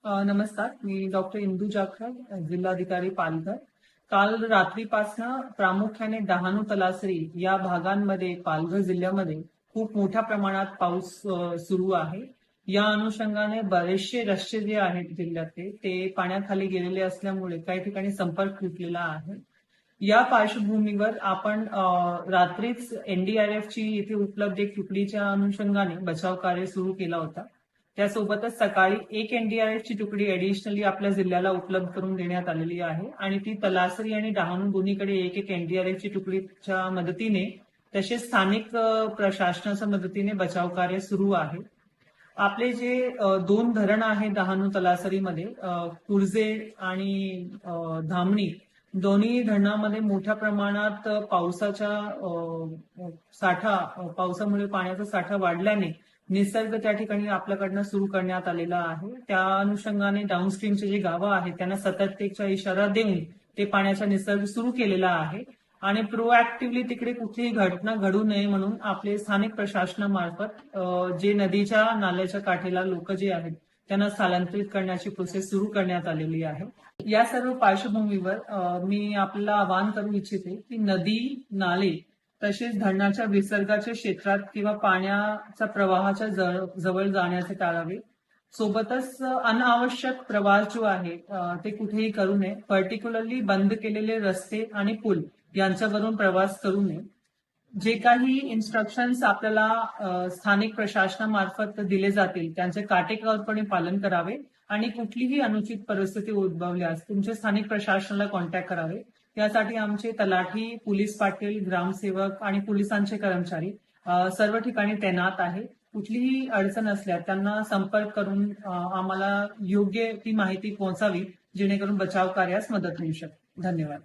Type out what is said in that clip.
नमस्कार, मी डॉक्टर इंदू जाखड, जिल्हाधिकारी पालघर. काल रात्रीपासनं प्रामुख्याने डहाणू तलासरी या भागांमध्ये पालघर जिल्ह्यामध्ये खूप मोठ्या प्रमाणात पाऊस सुरू आहे. या अनुषंगाने बरेचसे रस्ते जे आहेत जिल्ह्यातले ते पाण्याखाली गेलेले असल्यामुळे काही ठिकाणी संपर्क तुटलेला आहे. या पार्श्वभूमीवर आपण रात्रीच एनडीआरएफची इथे उपलब्ध एक तुकडीच्या अनुषंगाने बचाव कार्य सुरू केला होता. त्यासोबतच सकाळी एक एनडीआरएफची तुकडी ऍडिशनली आपल्या जिल्ह्याला उपलब्ध करून देण्यात आलेली आहे आणि ती तलासरी आणि डहाणू दोन्हीकडे एक एक एनडीआरएफची तुकडीच्या मदतीने तसेच स्थानिक प्रशासनाच्या मदतीने बचाव कार्य सुरू आहे. आपले जे दोन धरण आहेत डहाणू तलासरीमध्ये कुर्जे आणि धामणी दोन्ही धरणामध्ये मोठ्या प्रमाणात पावसामुळे पाण्याचा साठा वाढल्याने निसर्ग त्या ठिकाणी आपल्याकडनं सुरू करण्यात आलेला आहे. त्या अनुषंगाने डाऊनस्ट्रीमचे जे गावं आहेत त्यांना सतर्कतेचा इशारा देऊन ते पाण्याचा निसर्ग सुरू केलेला आहे आणि प्रोएक्टिव्हली तिकडे कुठलीही घटना घडू नये म्हणून आपले स्थानिक प्रशासनामार्फत जे नदीच्या नाल्याच्या काठेला लोक जे आहेत त्यांना स्थलांतरित करण्याची प्रोसेस सुरू करण्यात आलेली आहे. या सर्व पार्श्वभूमीवर मी आपल्याला आवाहन करू इच्छिते की नदी, नाले तसेच धरणाच्या विसर्गाच्या क्षेत्रात किंवा पाण्याच्या प्रवाहाच्या जवळ जाण्याचे टाळावे. सोबतच अनावश्यक प्रवास जो आहे ते कुठेही करू नये. पर्टिक्युलरली बंद केलेले रस्ते आणि पूल यांच्यावरून प्रवास करू नये. जे काही इन्स्ट्रक्शन्स आपल्याला स्थानिक प्रशासनामार्फत दिले जातील त्यांचे काटेकोरपणे पालन करावे आणि कुठलीही अनुचित परिस्थिती उद्भवल्यास तुमच्या स्थानिक प्रशासनाला कॉन्टॅक्ट करावे. त्यासाठी आमचे तलाठी, पोलीस पाटील, ग्रामसेवक आणि पोलिसांचे कर्मचारी सर्व ठिकाणी तैनात आहे. कुठलीही अडचण असल्यास त्यांना संपर्क करून आम्हाला योग्य ती माहिती पोहोचावी जेणेकरून बचाव कार्यास मदत होऊ शकते. धन्यवाद.